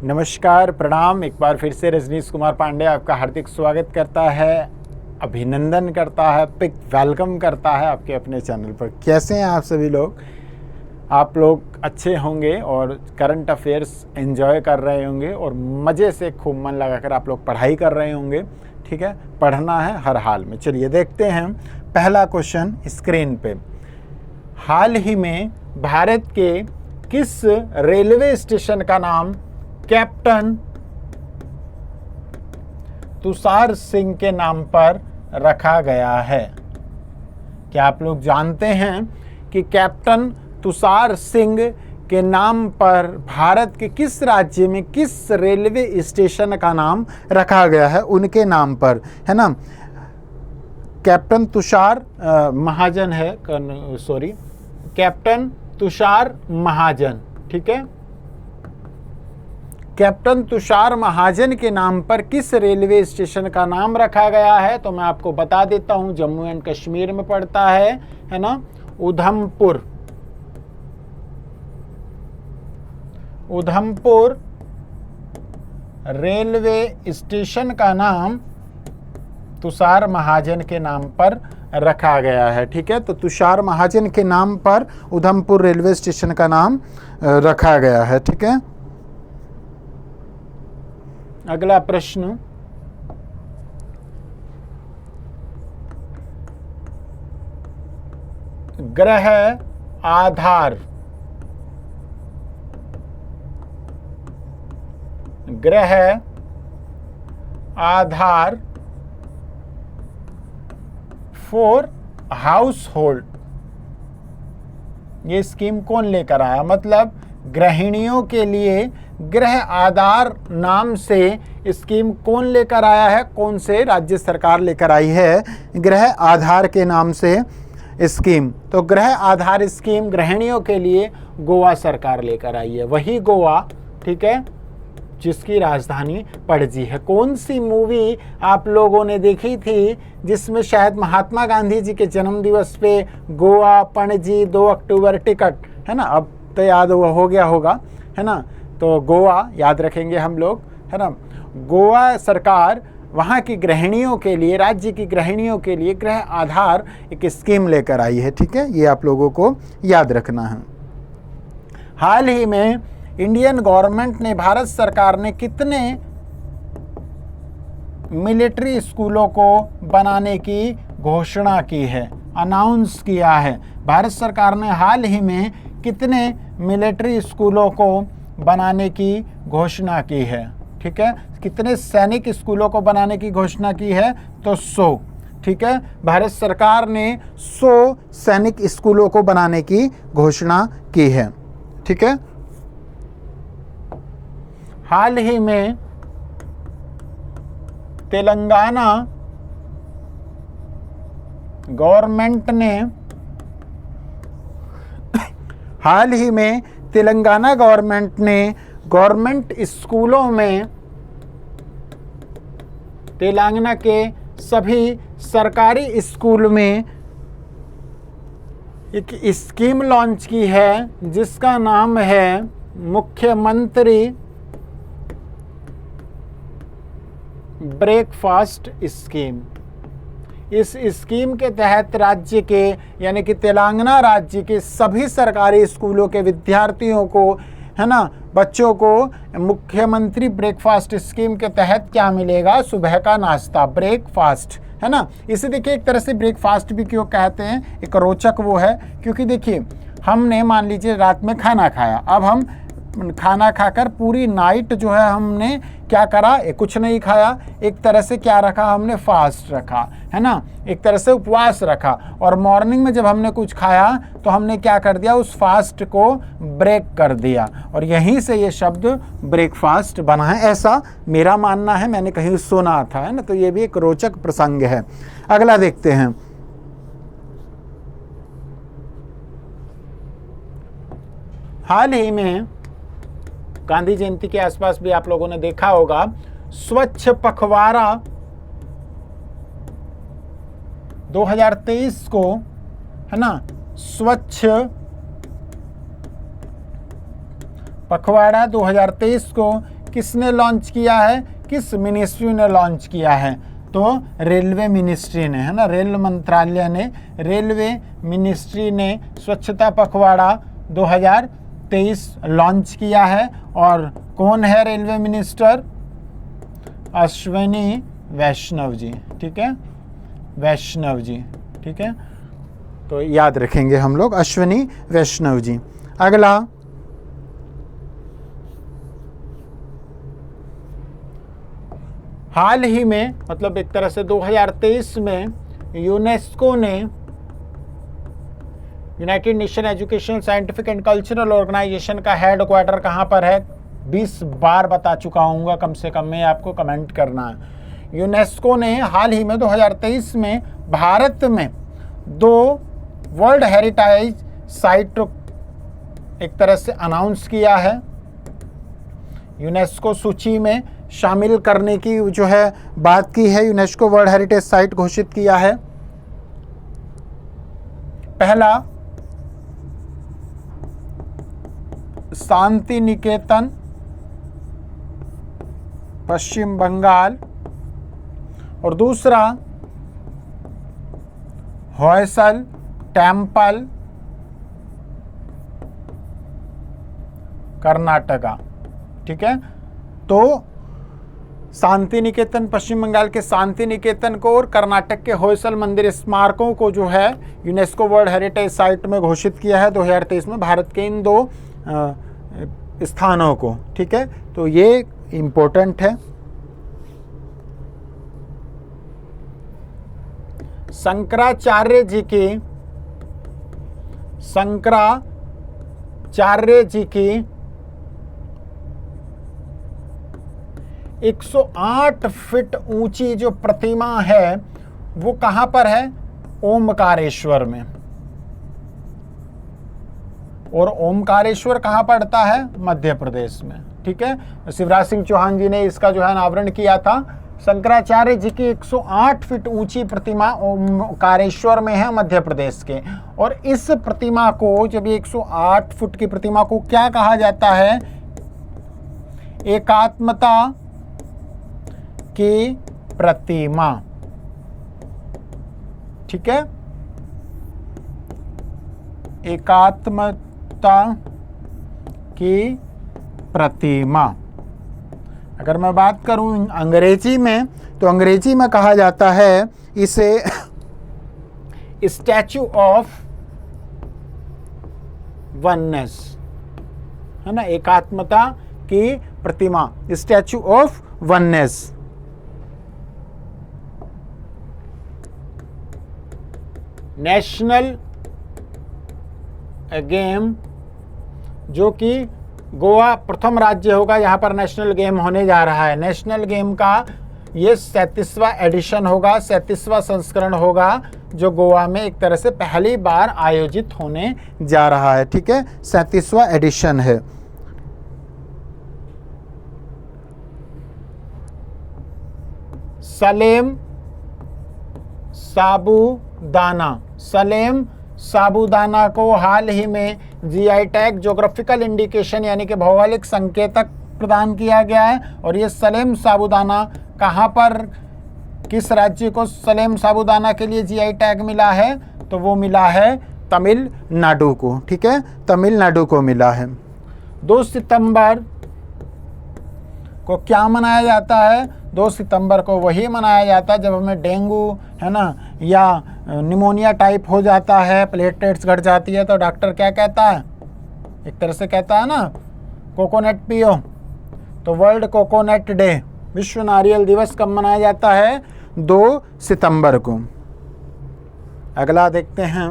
नमस्कार, प्रणाम। एक बार फिर से रजनीश कुमार पांडे आपका हार्दिक स्वागत करता है, अभिनंदन करता है, पिक वेलकम करता है आपके अपने चैनल पर। कैसे हैं आप सभी लोग? आप लोग अच्छे होंगे और करंट अफेयर्स एंजॉय कर रहे होंगे और मज़े से खूब मन लगाकर आप लोग पढ़ाई कर रहे होंगे। ठीक है, पढ़ना है हर हाल में। चलिए देखते हैं पहला क्वेश्चन स्क्रीन पे। हाल ही में भारत के किस रेलवे स्टेशन का नाम कैप्टन तुषार सिंह के नाम पर रखा गया है? क्या आप लोग जानते हैं कि कैप्टन तुषार सिंह के नाम पर भारत के किस राज्य में किस रेलवे स्टेशन का नाम रखा गया है? उनके नाम पर, है ना। कैप्टन तुषार महाजन है, सॉरी, कैप्टन तुषार महाजन। ठीक है, कैप्टन तुषार महाजन के नाम पर किस रेलवे स्टेशन का नाम रखा गया है? तो मैं आपको बता देता हूं, जम्मू एंड कश्मीर में पड़ता है ना, उधमपुर। उधमपुर रेलवे स्टेशन का नाम तुषार महाजन के नाम पर रखा गया है। ठीक है, तो तुषार महाजन के नाम पर उधमपुर रेलवे स्टेशन का नाम रखा गया है। ठीक है, अगला प्रश्न, ग्रह आधार, ग्रह आधार फॉर हाउस होल्ड, ये स्कीम कौन लेकर आया? मतलब गृहिणियों के लिए गृह आधार नाम से स्कीम कौन लेकर आया है? कौन से राज्य सरकार लेकर आई है गृह आधार के नाम से स्कीम? तो गृह आधार स्कीम गृहिणियों के लिए गोवा सरकार लेकर आई है, वही गोवा, ठीक है, जिसकी राजधानी पणजी है। कौन सी मूवी आप लोगों ने देखी थी जिसमें शायद महात्मा गांधी जी के जन्म दिवस पे गोवा पणजी 2 अक्टूबर टिकट, है ना, अब तो याद हो गया होगा, है ना। तो गोवा याद रखेंगे हम लोग, है ना। गोवा सरकार वहाँ की गृहिणियों के लिए, राज्य की गृहिणियों के लिए गृह आधार एक स्कीम लेकर आई है। ठीक है, ये आप लोगों को याद रखना है। हाल ही में इंडियन गवर्नमेंट ने, भारत सरकार ने कितने मिलिट्री स्कूलों को बनाने की घोषणा की है, अनाउंस किया है? भारत सरकार ने हाल ही में कितने मिलिट्री स्कूलों को बनाने की घोषणा की है? ठीक है, कितने सैनिक स्कूलों को बनाने की घोषणा की है? तो 100। ठीक है, भारत सरकार ने 100 सैनिक स्कूलों को बनाने की घोषणा की है। ठीक है, हाल ही में तेलंगाना गवर्नमेंट ने, हाल ही में तेलंगाना गवर्नमेंट ने गवर्नमेंट स्कूलों में, तेलंगाना के सभी सरकारी स्कूल में एक स्कीम लॉन्च की है जिसका नाम है मुख्यमंत्री ब्रेकफास्ट स्कीम। इस स्कीम के तहत राज्य के, यानी कि तेलंगाना राज्य के सभी सरकारी स्कूलों के विद्यार्थियों को, है ना, बच्चों को मुख्यमंत्री ब्रेकफास्ट स्कीम के तहत क्या मिलेगा? सुबह का नाश्ता, ब्रेकफास्ट, है ना। इसे देखिए, एक तरह से ब्रेकफास्ट भी क्यों कहते हैं, एक रोचक वो है, क्योंकि देखिए हमने मान लीजिए रात में खाना खाया, अब हम खाना खाकर पूरी नाइट जो है हमने क्या करा? कुछ नहीं खाया, एक तरह से क्या रखा हमने? फास्ट रखा, है ना, एक तरह से उपवास रखा। और मॉर्निंग में जब हमने कुछ खाया तो हमने क्या कर दिया? उस फास्ट को ब्रेक कर दिया, और यहीं से ये शब्द ब्रेकफास्ट बना है, ऐसा मेरा मानना है, मैंने कहीं सुना था, है ना। तो ये भी एक रोचक प्रसंग है। अगला देखते हैं, हाल ही में गांधी जयंती के आसपास भी आप लोगों ने देखा होगा, स्वच्छ पखवाड़ा 2023 को, है ना, स्वच्छ पखवाड़ा 2023 को किसने लॉन्च किया है, किस मिनिस्ट्री ने लॉन्च किया है, तो रेलवे मिनिस्ट्री ने, है ना, रेल मंत्रालय ने, रेलवे मिनिस्ट्री ने स्वच्छता पखवाड़ा 2023 लॉन्च किया है। और कौन है रेलवे मिनिस्टर, अश्विनी वैष्णव जी, ठीक है, वैष्णव जी, ठीक है, तो याद रखेंगे हम लोग अश्विनी वैष्णव जी। अगला, हाल ही में, मतलब एक तरह से 2023 में यूनेस्को ने, United Nation Education Scientific and Cultural Organisation का हेडक्वार्टर कहाँ पर है, 20 बार बता चुका हूँगा कम से कम, मैं आपको कमेंट करना है। यूनेस्को ने हाल ही में 2023 में भारत में 2 वर्ल्ड हेरिटेज साइट एक तरह से अनाउंस किया है, यूनेस्को सूची में शामिल करने की जो है बात की है, यूनेस्को वर्ल्ड हेरिटेज साइट घोषित किया है। पहला, शांति निकेतन पश्चिम बंगाल, और दूसरा होयसल टेम्पल कर्नाटका, ठीक है। तो शांति निकेतन पश्चिम बंगाल के शांति निकेतन को और कर्नाटक के होयसल मंदिर स्मारकों को जो है यूनेस्को वर्ल्ड हेरिटेज साइट में घोषित किया है 2023 में, भारत के इन 2 स्थानों को, ठीक है। तो ये इम्पोर्टेंट है। शंकराचार्य जी की 108 फीट ऊंची जो प्रतिमा है वो कहां पर है, ओमकारेश्वर में। और ओमकारेश्वर कहां पड़ता है, मध्य प्रदेश में, ठीक है। शिवराज सिंह चौहान जी ने इसका जो है अनावरण किया था। शंकराचार्य जी की 108 फीट ऊंची प्रतिमा ओमकारेश्वर में है, मध्य प्रदेश के। और इस प्रतिमा को, जब ये 108 फुट की प्रतिमा को क्या कहा जाता है, एकात्मता की प्रतिमा, ठीक है, एकात्मता की प्रतिमा। अगर मैं बात करूं अंग्रेजी में, तो अंग्रेजी में कहा जाता है इसे स्टैचू ऑफ वननेस, है ना, एकात्मता की प्रतिमा, statue of oneness. National game, जो कि गोवा प्रथम राज्य होगा यहाँ पर नेशनल गेम होने जा रहा है। नेशनल गेम का ये 37वां एडिशन होगा, 37वां संस्करण होगा, जो गोवा में एक तरह से पहली बार आयोजित होने जा रहा है, ठीक है, 37वां एडिशन है। सलेम साबूदाना, सलेम साबूदाना को हाल ही में जीआई टैग, ज्योग्राफिकल इंडिकेशन यानी कि भौगोलिक संकेतक प्रदान किया गया है। और ये सलेम साबूदाना कहाँ पर, किस राज्य को सलेम साबूदाना के लिए जीआई टैग मिला है, तो वो मिला है तमिलनाडु को, ठीक है, तमिलनाडु को मिला है। 2 सितंबर को क्या मनाया जाता है, 2 सितंबर को वही मनाया जाता है जब हमें डेंगू, है ना, या निमोनिया टाइप हो जाता है, प्लेटलेट्स घट जाती है, तो डॉक्टर क्या कहता है, एक तरह से कहता है ना, कोकोनट पियो। तो वर्ल्ड कोकोनट डे, विश्व नारियल दिवस कब मनाया जाता है, 2 सितंबर को। अगला देखते हैं,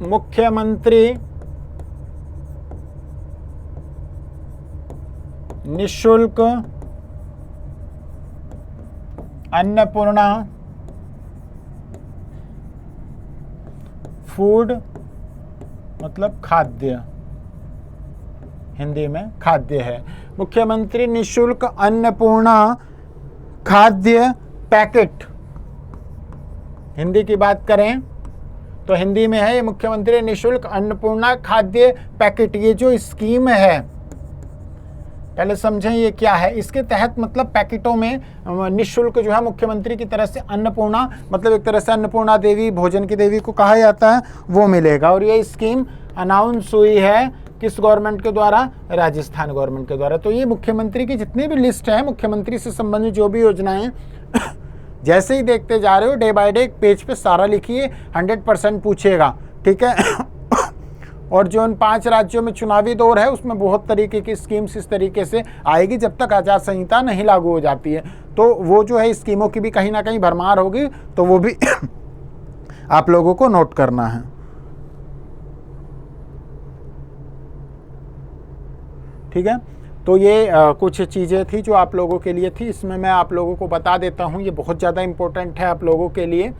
मुख्यमंत्री निःशुल्क अन्नपूर्णा फूड, मतलब खाद्य, हिंदी में खाद्य है। मुख्यमंत्री निःशुल्क अन्नपूर्णा खाद्य पैकेट, हिंदी की बात करें तो हिंदी में है ये मुख्यमंत्री निःशुल्क अन्नपूर्णा खाद्य पैकेट। ये जो स्कीम है पहले समझें ये क्या है। इसके तहत मतलब पैकेटों में निःशुल्क जो है मुख्यमंत्री की तरफ से अन्नपूर्णा, मतलब एक तरह से अन्नपूर्णा देवी, भोजन की देवी को कहा जाता है, वो मिलेगा। और ये स्कीम अनाउंस हुई है किस गवर्नमेंट के द्वारा? राजस्थान गवर्नमेंट के द्वारा। तो ये मुख्यमंत्री की जितनी भी लिस्ट है, मुख्यमंत्री से संबंधित जो भी योजनाएं जैसे ही देखते जा रहे हो डे बाय डे एक पेज पे सारा लिखिए, 100% पूछेगा, ठीक है। और जो उन 5 राज्यों में चुनावी दौर है उसमें बहुत तरीके की स्कीम्स इस तरीके से आएगी जब तक आचार संहिता नहीं लागू हो जाती है। तो वो जो है स्कीमों की भी कहीं ना कहीं भरमार होगी, तो वो भी आप लोगों को नोट करना है। ठीक है, तो ये कुछ चीज़ें थी जो आप लोगों के लिए थी। इसमें मैं आप लोगों को बता देता हूँ, ये बहुत ज़्यादा इम्पोर्टेंट है आप लोगों के लिए।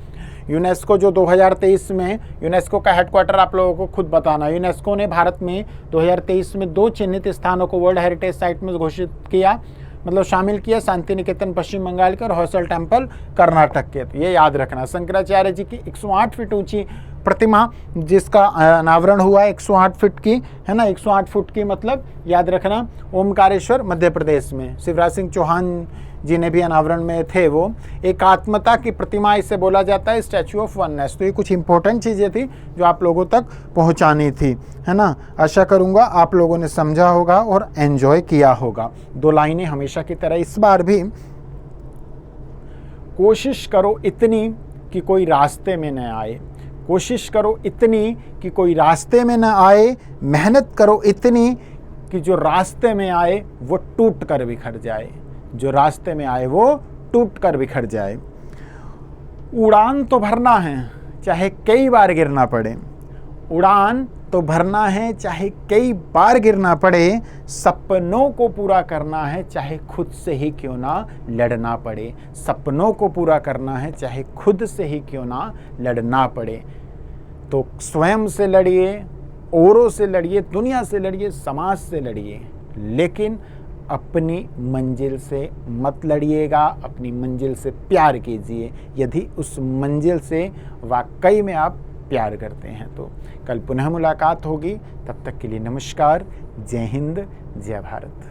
यूनेस्को जो 2023 में, यूनेस्को का हेडक्वार्टर आप लोगों को खुद बताना। यूनेस्को ने भारत में 2023 में 2 चिन्हित स्थानों को वर्ल्ड हेरिटेज साइट में घोषित किया, मतलब शामिल किया, शांति निकेतन पश्चिम बंगाल के और हॉसल टेम्पल कर्नाटक के। तो ये याद रखना। शंकराचार्य जी की 108 फीट ऊंची प्रतिमा जिसका अनावरण हुआ 108 फीट की, है ना, 108 फुट की, मतलब याद रखना ओमकारेश्वर मध्य प्रदेश में। शिवराज सिंह चौहान जी ने भी अनावरण में थे। वो एकात्मता की प्रतिमा इसे बोला जाता है, स्टैचू ऑफ वननेस। तो ये कुछ इंपॉर्टेंट चीज़ें थी जो आप लोगों तक पहुंचानी थी, है ना। आशा करूंगा आप लोगों ने समझा होगा और एंजॉय किया होगा। 2 लाइनें हमेशा की तरह इस बार भी, कोशिश करो इतनी कि कोई रास्ते में न आए, कोशिश करो इतनी कि कोई रास्ते में न आए, मेहनत करो इतनी कि जो रास्ते में आए वो टूट कर बिखर जाए, जो रास्ते में आए वो टूट कर बिखर जाए। उड़ान तो भरना है चाहे कई बार गिरना पड़े, उड़ान तो भरना है चाहे कई बार गिरना पड़े, सपनों को पूरा करना है चाहे खुद से ही क्यों ना लड़ना पड़े, सपनों को पूरा करना है चाहे खुद से ही क्यों ना लड़ना पड़े। तो स्वयं से लड़िए, औरों से लड़िए, दुनिया से लड़िए, समाज से लड़िए, लेकिन अपनी मंजिल से मत लड़िएगा, अपनी मंजिल से प्यार कीजिए, यदि उस मंजिल से वाकई में आप प्यार करते हैं तो। कल पुनः मुलाकात होगी, तब तक के लिए नमस्कार, जय हिंद, जय भारत।